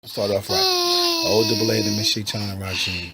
Start off right. O double A, the Mishaitan Rajim.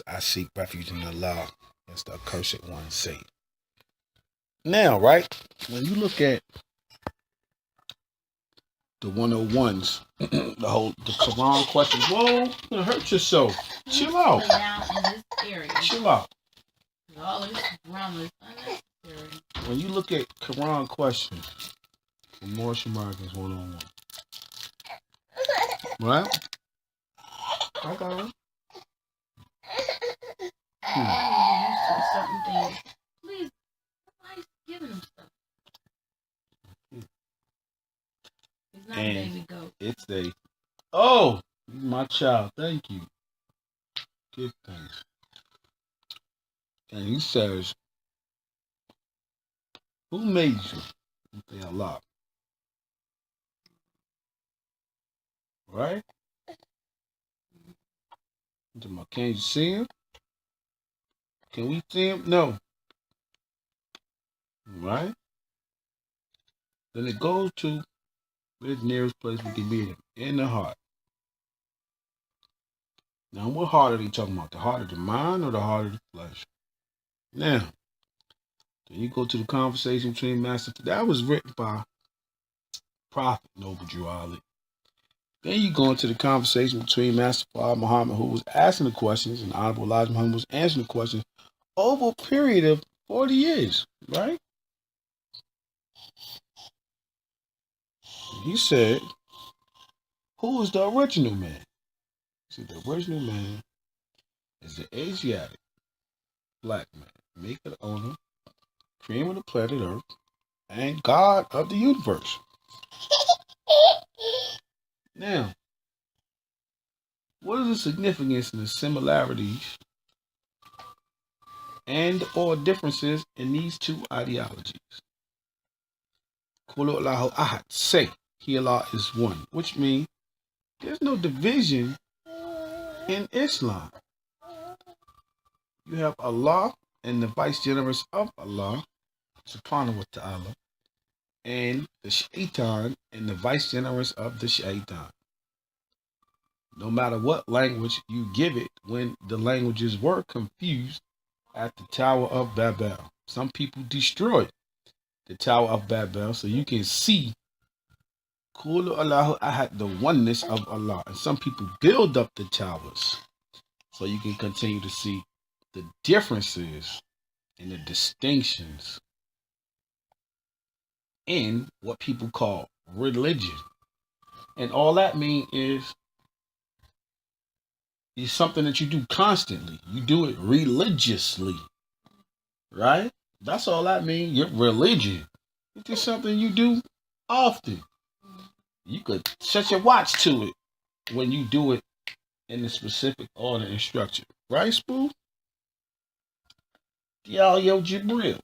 I seek refuge in Allah against the accursed one, say. Now, right, when you look at the 101s, the Quran questions, whoa, you're gonna hurt yourself. Chill out. Chill out. All this drama is unnecessary. When you look at Quran questions for Moorish Americans 101, right? I got it. Certain things. Please, nobody's giving him stuff. He's not a baby goat. It's a, oh, my child, thank you. Give thanks. And he says, who made you? They Allah. Right? Can you see him? Can we see him? No. Right? Then it goes to the nearest place we can meet him, in the heart. Now, what heart are they talking about? The heart of the mind or the heart of the flesh? Now, then you go to the conversation between Master. That was written by Prophet Noble Drew Ali. Then you go into the conversation between Master Father Muhammad, who was asking the questions, and Honorable Elijah Muhammad was answering the questions over a period of 40 years, right? He said, who is the original man? He said, the original man is the Asiatic black man, maker, owner, creator of the planet Earth, and God of the universe. Now, what is the significance and the similarities and or differences in these two ideologies? Qul Allahu Ahad, say, He Allah is one, which means there's no division in Islam. You have Allah and the vice generous of Allah, subhanahu wa ta'ala, and the shaitan and the vice generous of the shaitan. No matter what language you give it, when the languages were confused at the Tower of Babel, some people destroyed the Tower of Babel so you can see Qul Allahu Ahad, the oneness of Allah. And some people build up the towers so you can continue to see the differences and the distinctions in what people call religion. And all that means is it's something that you do constantly. You do it religiously, right? That's all that means. Your religion. It's just something you do often. You could set your watch to it when you do it in a specific order and structure. Right, Spoo? Yo, Jibril.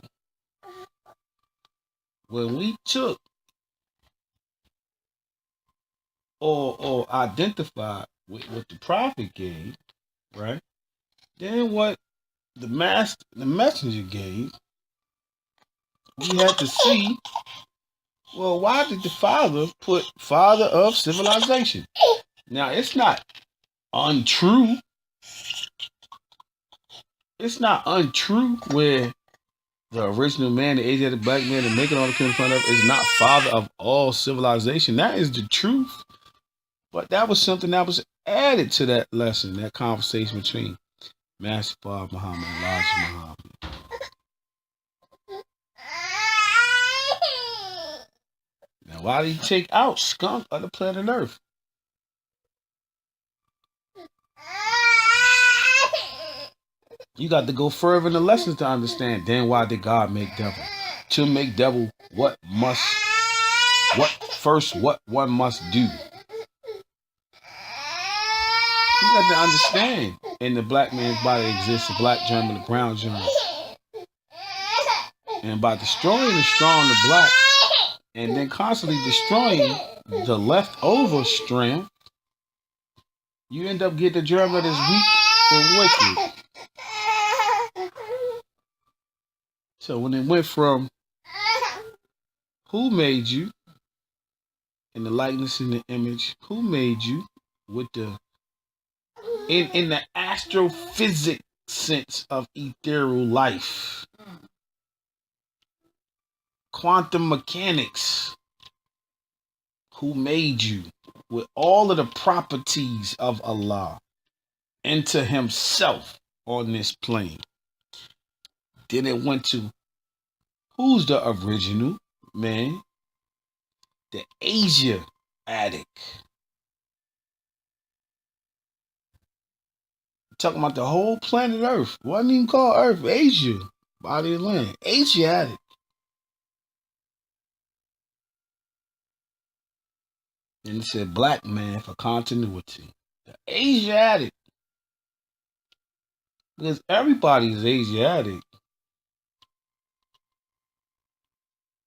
When we took or identified with what the prophet gave, right? Then what the messenger gave, we had to see, well, why did the father put father of civilization? Now, it's not untrue. It's not untrue where the original man, the Asiatic black man, the making all the in front of is not father of all civilization. That is the truth. But that was something that was added to that lesson, that conversation between Master Father Muhammad and Elijah Muhammad. Now, why did he take out skunk of the planet Earth? You got to go further in the lessons to understand. Then why did God make devil? To make devil, what one must do. You got to understand. In the black man's body exists a black germ and a brown germ. And by destroying the strong, the black, and then constantly destroying the leftover strand, you end up getting the germ that is weak and wicked. So when it went from who made you in the likeness and the image. Who made you? With the in the astrophysics sense of ethereal life, quantum mechanics. Who made you with all of the properties of Allah into Himself on this plane? Then it went to who's the original man? The Asia addict. Talking about the whole planet Earth. Wasn't even called Earth, Asia. Body of land. Asiatic. And it said black man for continuity. The Asiatic. Because everybody is Asiatic.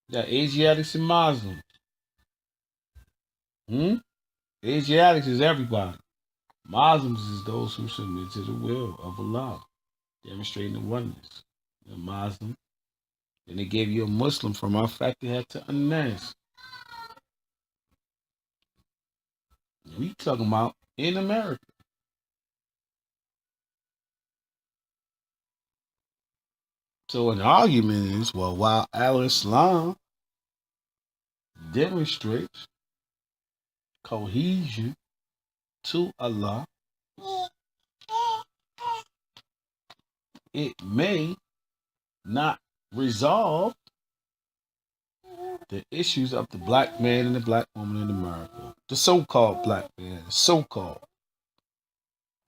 You got Asiatics and Muslims. Asiatics is everybody. Muslims is those who submit to the will of Allah, demonstrating the oneness. A Muslim. Then they gave you a Muslim from our fact they had to unmask. We talking about in America. So an argument is, well, while Al-Islam demonstrates cohesion to Allah, it may not resolve the issues of the black man and the black woman in America. The so-called black man, the so-called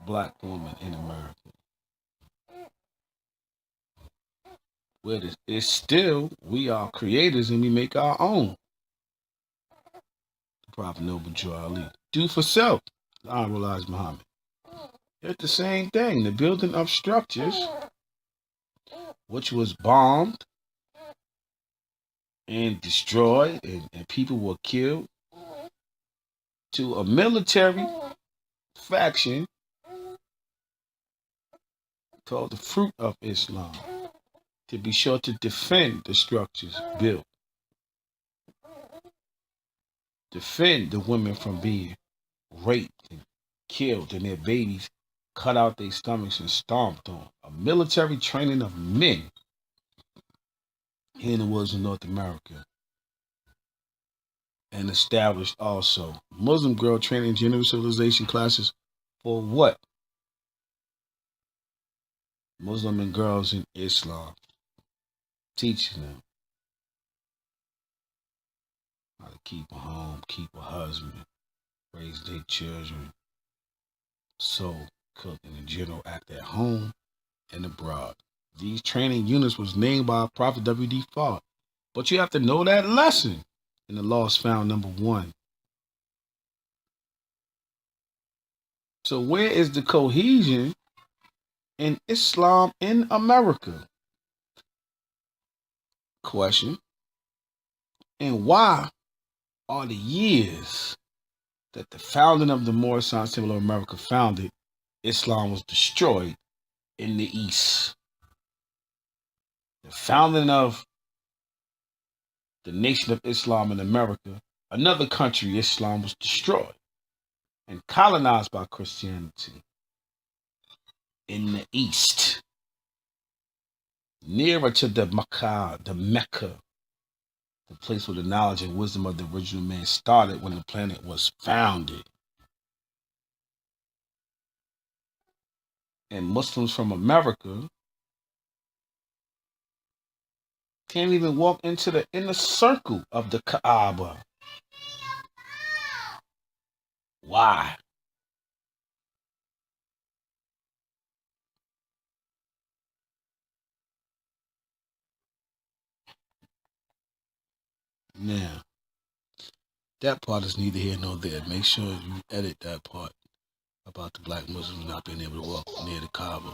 black woman in America. Where it's still, we are creators and we make our own. The Prophet Noble Joe Ali. Do for self. Honorable Elijah Muhammad. It's the same thing. The building of structures, which was bombed and destroyed, and people were killed, to a military faction called the Fruit of Islam, to be sure to defend the structures built, defend the women from being raped and killed and their babies cut out their stomachs and stomped on. A military training of men here in the woods of North America. And established also Muslim girl training general civilization classes for what? Muslim and girls in Islam. Teaching them how to keep a home, keep a husband, raise their children, sew, cook, and in general act at home and abroad. These training units was named by Prophet W.D. Fard. But you have to know that lesson in the Lost Found number 1. So where is the cohesion in Islam in America? Question. And why are the years that the founding of the Moorish Symbol of America founded, Islam was destroyed in the East? The founding of the Nation of Islam in America, another country, Islam was destroyed and colonized by Christianity in the East, nearer to the Mecca, the place where the knowledge and wisdom of the original man started when the planet was founded. And Muslims from America can't even walk into the inner circle of the Kaaba. Why? Now, that part is neither here nor there. Make sure you edit that part about the black Muslims not being able to walk near the Kaaba.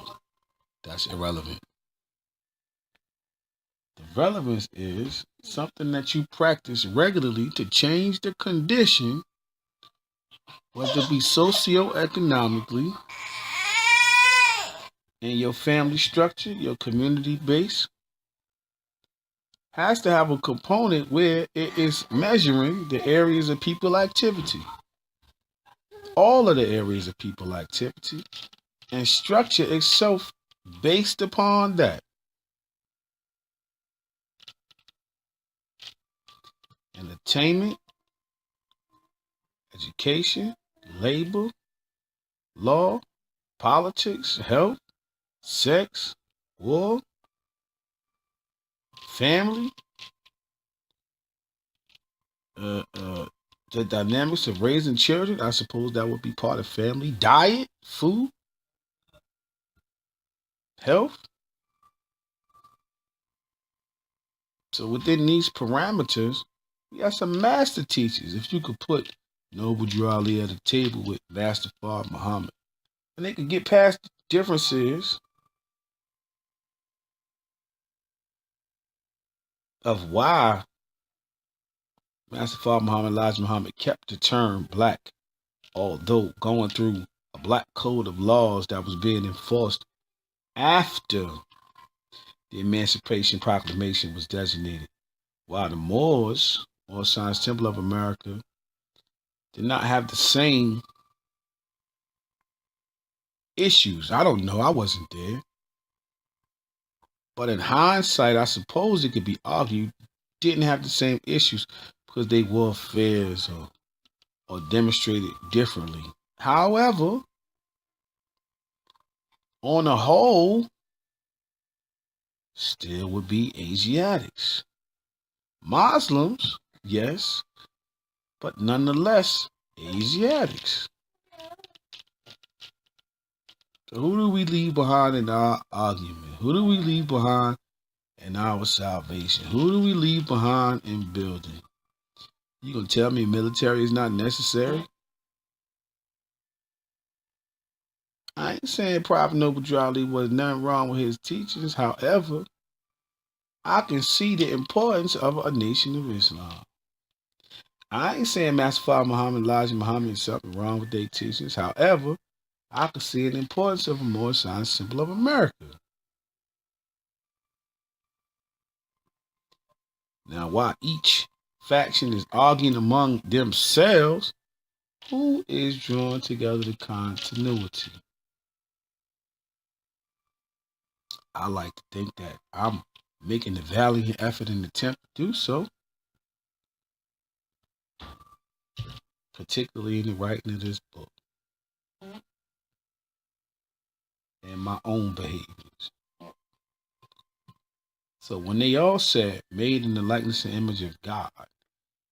That's irrelevant. The relevance is something that you practice regularly to change the condition, whether it be socioeconomically, in your family structure, your community base, has to have a component where it is measuring the areas of people activity, all of the areas of people activity, and structure itself based upon that. Entertainment, education, labor, law, politics, health, sex, war, family, uh, uh, the dynamics of raising children. I suppose that would be part of family. Diet, food, health. So within these parameters, we got some master teachers. If you could put Noble Drew Ali at a table with Master Fard Muhammad, and they could get past the differences of why Master Fard Muhammad, Elijah Muhammad kept the term black, although going through a black code of laws that was being enforced after the Emancipation Proclamation was designated. While the Moors, or Science Temple of America, did not have the same issues. I don't know. I wasn't there. But in hindsight, I suppose it could be argued didn't have the same issues because they wore fairs or demonstrated differently. However, on the whole, still would be Asiatics. Muslims, yes, but nonetheless, Asiatics. So who do we leave behind in our argument? Who do we leave behind in our salvation? Who do we leave behind in building? You gonna tell me military is not necessary? I ain't saying Prophet Noble Drew Ali was nothing wrong with his teachings. However, I can see the importance of a nation of Islam. I ain't saying Master Fard Muhammad, Elijah Muhammad is something wrong with their teachings. However, I can see the importance of a more science symbol of America. Now, while each faction is arguing among themselves, who is drawing together the continuity? I like to think that I'm making a valiant effort and attempt to do so, particularly in the writing of this book and my own behaviors. So when they all said made in the likeness and image of God,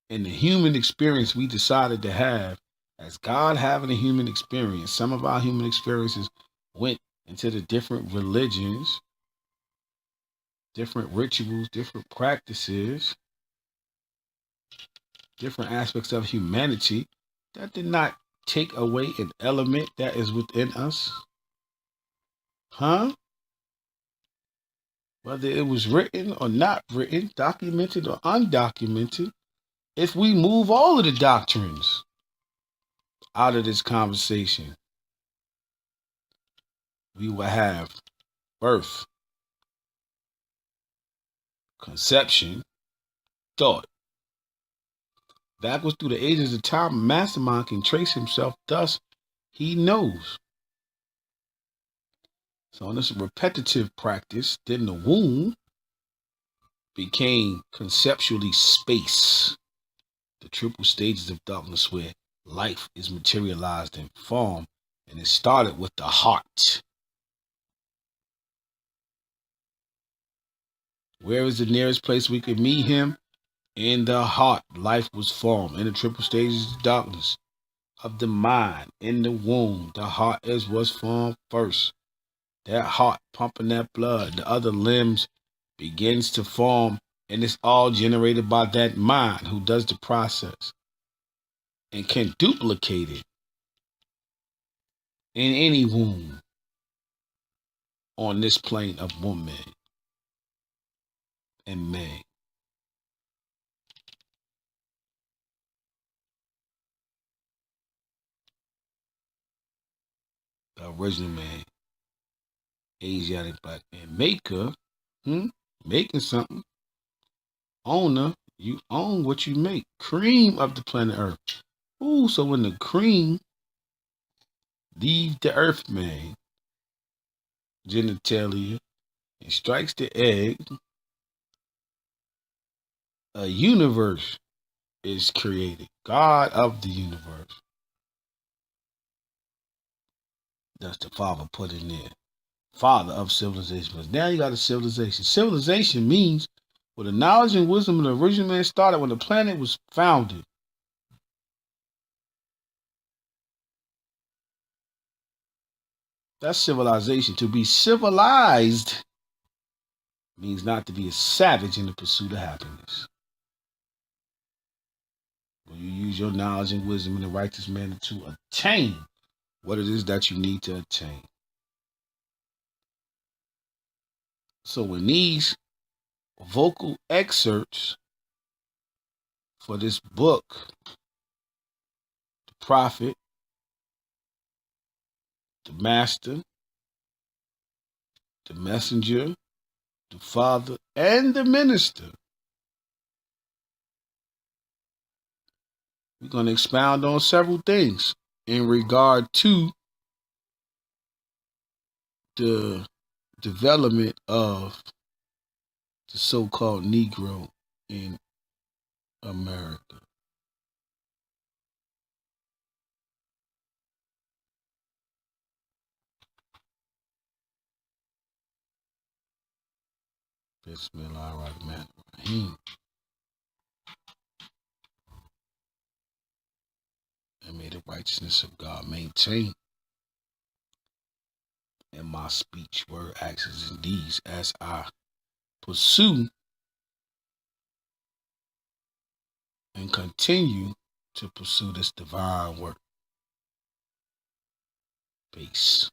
and the human experience we decided to have as God having a human experience, some of our human experiences went into the different religions, different rituals, different practices, different aspects of humanity. That did not take away an element that is within us. Huh? Whether it was written or not written, documented or undocumented, if we move all of the doctrines out of this conversation, we will have birth, conception, thought. Backwards through the ages of time, a mastermind can trace himself, thus, he knows. So, in this repetitive practice, then the womb became conceptually space, the triple stages of darkness where life is materialized in form, and it started with the heart. Where is the nearest place we could meet him? In the heart, life was formed. In the triple stages of darkness of the mind, in the womb, the heart is was formed first. That heart pumping that blood, the other limbs begins to form, and it's all generated by that mind who does the process and can duplicate it in any womb on this plane of woman and man. The original man, Asiatic black man, maker, making something. owner. You own what you make. Cream of the planet Earth. Ooh, so when the cream leaves the earth, man, genitalia, and strikes the egg, a universe is created. God of the universe. That's the Father put in there. Father of civilization. But now you got a civilization. Civilization means where the knowledge and wisdom of the original man started when the planet was founded. That's civilization. To be civilized means not to be a savage in the pursuit of happiness. When you use your knowledge and wisdom in a righteous manner to attain what it is that you need to attain. So when these vocal excerpts for this book, the prophet, the master, the messenger, the father, and the minister, we're going to expound on several things in regard to the development of the so-called Negro in America. Bismillahirrahmanirrahim. And may the righteousness of God maintain in my speech, word, actions, and deeds as I pursue and continue to pursue this divine work. Peace.